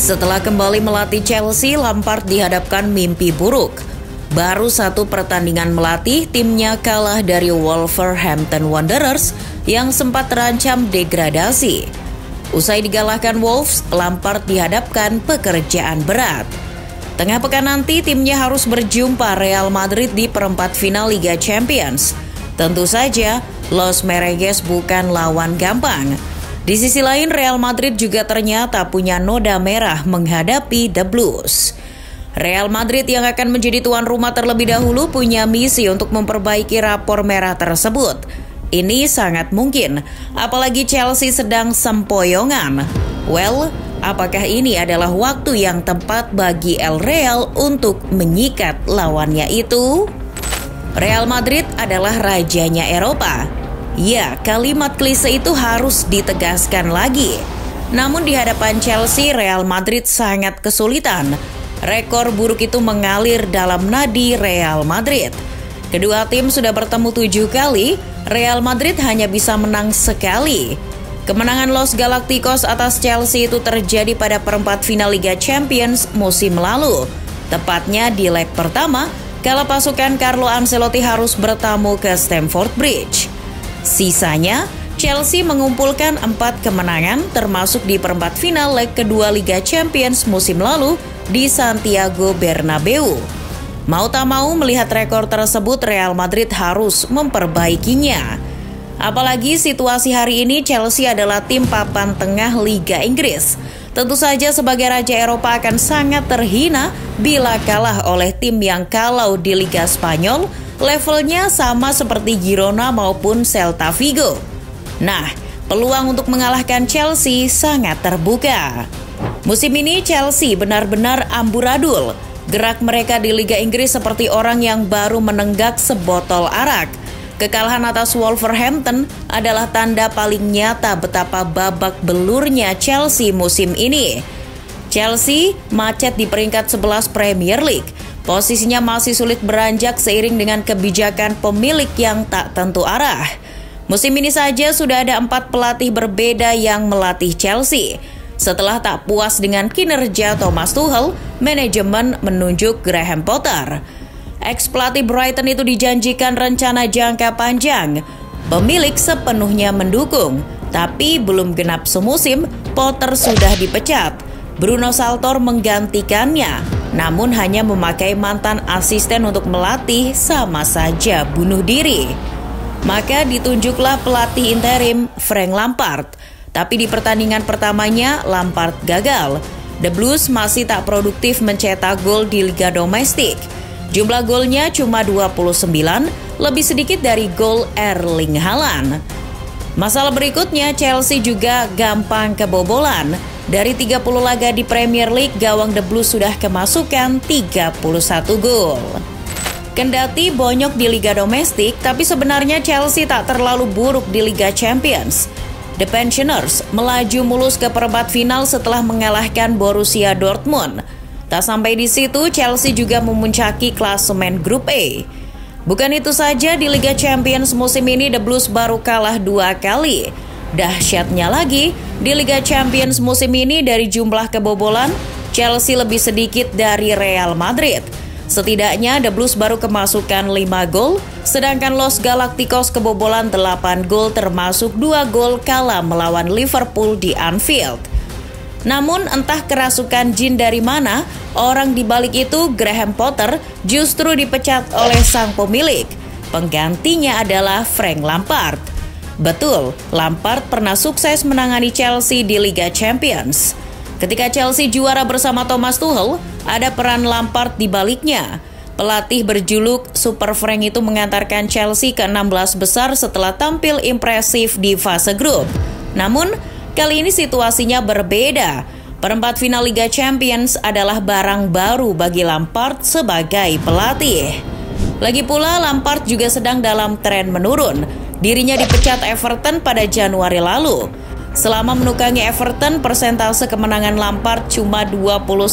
Setelah kembali melatih Chelsea, Lampard dihadapkan mimpi buruk. Baru satu pertandingan melatih, timnya kalah dari Wolverhampton Wanderers yang sempat terancam degradasi. Usai digalahkan Wolves, Lampard dihadapkan pekerjaan berat. Tengah pekan nanti, timnya harus berjumpa Real Madrid di perempat final Liga Champions. Tentu saja, Los Merengues bukan lawan gampang. Di sisi lain, Real Madrid juga ternyata punya noda merah menghadapi The Blues. Real Madrid yang akan menjadi tuan rumah terlebih dahulu punya misi untuk memperbaiki rapor merah tersebut. Ini sangat mungkin, apalagi Chelsea sedang sempoyongan. Well, apakah ini adalah waktu yang tepat bagi El Real untuk menyikat lawannya itu? Real Madrid adalah rajanya Eropa. Ya, kalimat klise itu harus ditegaskan lagi. Namun di hadapan Chelsea, Real Madrid sangat kesulitan. Rekor buruk itu mengalir dalam nadi Real Madrid. Kedua tim sudah bertemu 7 kali, Real Madrid hanya bisa menang sekali. Kemenangan Los Galacticos atas Chelsea itu terjadi pada perempat final Liga Champions musim lalu. Tepatnya di leg pertama, kala pasukan Carlo Ancelotti harus bertamu ke Stamford Bridge. Sisanya, Chelsea mengumpulkan 4 kemenangan termasuk di perempat final leg kedua Liga Champions musim lalu di Santiago Bernabeu. Mau tak mau melihat rekor tersebut, Real Madrid harus memperbaikinya. Apalagi situasi hari ini Chelsea adalah tim papan tengah Liga Inggris. Tentu saja sebagai raja Eropa akan sangat terhina bila kalah oleh tim yang kalau di Liga Spanyol levelnya sama seperti Girona maupun Celta Vigo. Nah, peluang untuk mengalahkan Chelsea sangat terbuka. Musim ini Chelsea benar-benar amburadul. Gerak mereka di Liga Inggris seperti orang yang baru menenggak sebotol arak. Kekalahan atas Wolverhampton adalah tanda paling nyata betapa babak belurnya Chelsea musim ini. Chelsea macet di peringkat 11 Premier League. Posisinya masih sulit beranjak seiring dengan kebijakan pemilik yang tak tentu arah. Musim ini saja sudah ada 4 pelatih berbeda yang melatih Chelsea. Setelah tak puas dengan kinerja Thomas Tuchel, manajemen menunjuk Graham Potter. Ex-pelatih Brighton itu dijanjikan rencana jangka panjang. Pemilik sepenuhnya mendukung, tapi belum genap semusim, Potter sudah dipecat. Bruno Saltor menggantikannya, namun hanya memakai mantan asisten untuk melatih, sama saja bunuh diri. Maka ditunjuklah pelatih interim Frank Lampard. Tapi di pertandingan pertamanya, Lampard gagal. The Blues masih tak produktif mencetak gol di Liga Domestik. Jumlah golnya cuma 29, lebih sedikit dari gol Erling Haaland. Masalah berikutnya, Chelsea juga gampang kebobolan. Dari 30 laga di Premier League, gawang The Blues sudah kemasukan 31 gol. Kendati bonyok di Liga Domestik, tapi sebenarnya Chelsea tak terlalu buruk di Liga Champions. The Pensioners melaju mulus ke perempat final setelah mengalahkan Borussia Dortmund. Tak sampai di situ, Chelsea juga memuncaki klasemen grup A. Bukan itu saja, di Liga Champions musim ini The Blues baru kalah 2 kali. Dahsyatnya lagi, di Liga Champions musim ini dari jumlah kebobolan, Chelsea lebih sedikit dari Real Madrid. Setidaknya The Blues baru kemasukan 5 gol, sedangkan Los Galacticos kebobolan 8 gol termasuk 2 gol kala melawan Liverpool di Anfield. Namun entah kerasukan jin dari mana, orang di balik itu Graham Potter justru dipecat oleh sang pemilik. Penggantinya adalah Frank Lampard. Betul, Lampard pernah sukses menangani Chelsea di Liga Champions. Ketika Chelsea juara bersama Thomas Tuchel, ada peran Lampard di baliknya. Pelatih berjuluk Super Frank itu mengantarkan Chelsea ke 16 besar setelah tampil impresif di fase grup. Namun, kali ini situasinya berbeda. Perempat final Liga Champions adalah barang baru bagi Lampard sebagai pelatih. Lagi pula, Lampard juga sedang dalam tren menurun. Dirinya dipecat Everton pada Januari lalu. Selama menukangi Everton, persentase kemenangan Lampard cuma 29%.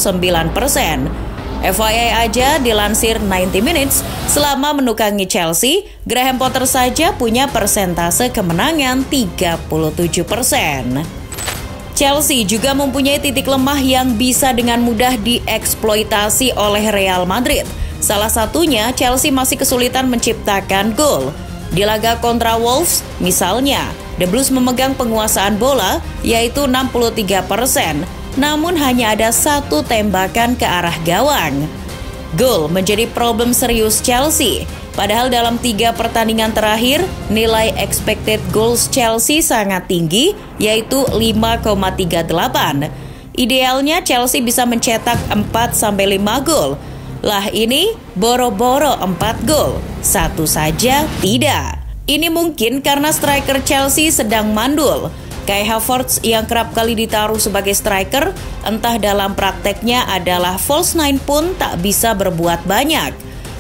FYI aja, dilansir 90 Minutes, selama menukangi Chelsea, Graham Potter saja punya persentase kemenangan 37%. Chelsea juga mempunyai titik lemah yang bisa dengan mudah dieksploitasi oleh Real Madrid. Salah satunya, Chelsea masih kesulitan menciptakan gol. Di laga kontra Wolves, misalnya, The Blues memegang penguasaan bola, yaitu 63%, namun hanya ada satu tembakan ke arah gawang. Gol menjadi problem serius Chelsea. Padahal dalam 3 pertandingan terakhir, nilai expected goals Chelsea sangat tinggi, yaitu 5,38. Idealnya Chelsea bisa mencetak 4-5 gol. Lah ini boro-boro 4 gol, satu saja tidak. Ini mungkin karena striker Chelsea sedang mandul. Kai Havertz yang kerap kali ditaruh sebagai striker, entah dalam prakteknya adalah false nine pun tak bisa berbuat banyak.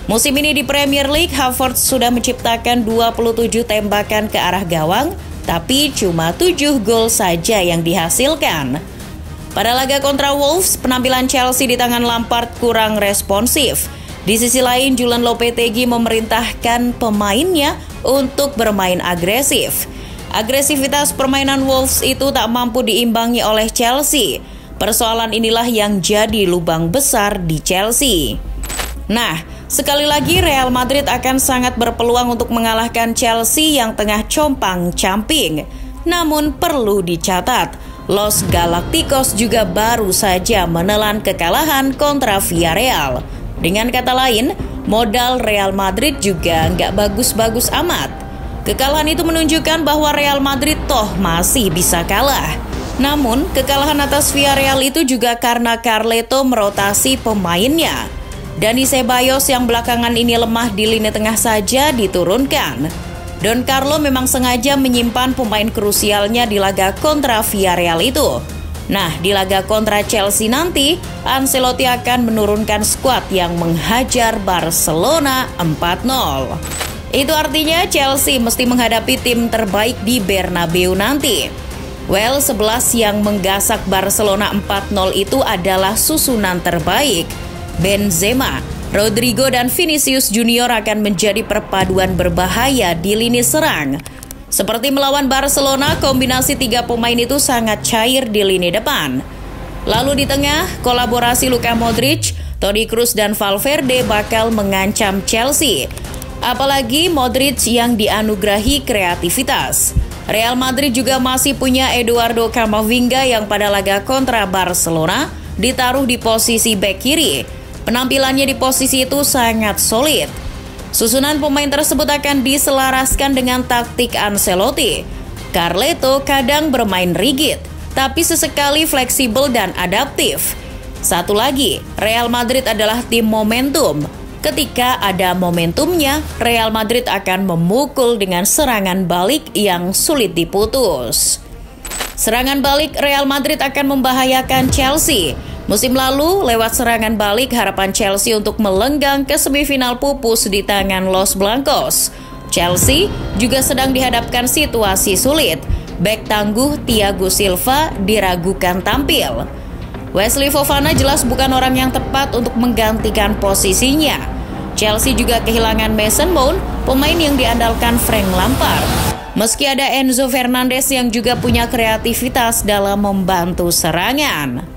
Musim ini di Premier League, Havertz sudah menciptakan 27 tembakan ke arah gawang, tapi cuma 7 gol saja yang dihasilkan. Pada laga kontra Wolves, penampilan Chelsea di tangan Lampard kurang responsif. Di sisi lain, Julen Lopetegui memerintahkan pemainnya untuk bermain agresif. Agresivitas permainan Wolves itu tak mampu diimbangi oleh Chelsea. Persoalan inilah yang jadi lubang besar di Chelsea. Nah, sekali lagi Real Madrid akan sangat berpeluang untuk mengalahkan Chelsea yang tengah compang-camping. Namun perlu dicatat, Los Galacticos juga baru saja menelan kekalahan kontra Villarreal. Dengan kata lain, modal Real Madrid juga nggak bagus-bagus amat. Kekalahan itu menunjukkan bahwa Real Madrid toh masih bisa kalah. Namun, kekalahan atas Villarreal itu juga karena Carleto merotasi pemainnya. Dani Ceballos yang belakangan ini lemah di lini tengah saja diturunkan. Don Carlo memang sengaja menyimpan pemain krusialnya di laga kontra Villarreal itu. Nah, di laga kontra Chelsea nanti, Ancelotti akan menurunkan skuad yang menghajar Barcelona 4-0. Itu artinya Chelsea mesti menghadapi tim terbaik di Bernabeu nanti. Well, 11 yang menggasak Barcelona 4-0 itu adalah susunan terbaik. Benzema, Rodrigo dan Vinicius Junior akan menjadi perpaduan berbahaya di lini serang. Seperti melawan Barcelona, kombinasi 3 pemain itu sangat cair di lini depan. Lalu di tengah, kolaborasi Luka Modric, Toni Kroos dan Valverde bakal mengancam Chelsea. Apalagi Modric yang dianugerahi kreativitas. Real Madrid juga masih punya Eduardo Camavinga yang pada laga kontra Barcelona ditaruh di posisi bek kiri. Penampilannya di posisi itu sangat solid. Susunan pemain tersebut akan diselaraskan dengan taktik Ancelotti. Carleto kadang bermain rigid, tapi sesekali fleksibel dan adaptif. Satu lagi, Real Madrid adalah tim momentum. Ketika ada momentumnya, Real Madrid akan memukul dengan serangan balik yang sulit diputus. Serangan balik Real Madrid akan membahayakan Chelsea. Musim lalu, lewat serangan balik, harapan Chelsea untuk melenggang ke semifinal pupus di tangan Los Blancos. Chelsea juga sedang dihadapkan situasi sulit. Bek tangguh Thiago Silva diragukan tampil. Wesley Fofana jelas bukan orang yang tepat untuk menggantikan posisinya. Chelsea juga kehilangan Mason Mount, pemain yang diandalkan Frank Lampard. Meski ada Enzo Fernandez yang juga punya kreativitas dalam membantu serangan.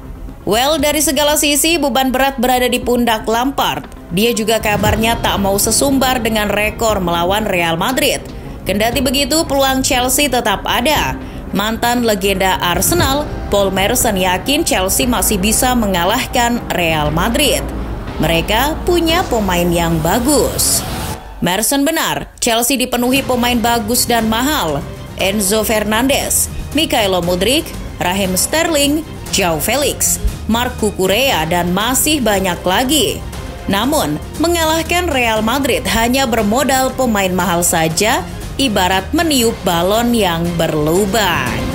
Well, dari segala sisi beban berat berada di pundak Lampard. Dia juga kabarnya tak mau sesumbar dengan rekor melawan Real Madrid. Kendati begitu, peluang Chelsea tetap ada. Mantan legenda Arsenal, Paul Merson yakin Chelsea masih bisa mengalahkan Real Madrid. Mereka punya pemain yang bagus. Merson benar, Chelsea dipenuhi pemain bagus dan mahal. Enzo Fernandez, Mikhailo Mudryk, Raheem Sterling, Joao Felix, Marc Cucurella, dan masih banyak lagi. Namun, mengalahkan Real Madrid hanya bermodal pemain mahal saja, ibarat meniup balon yang berlubang.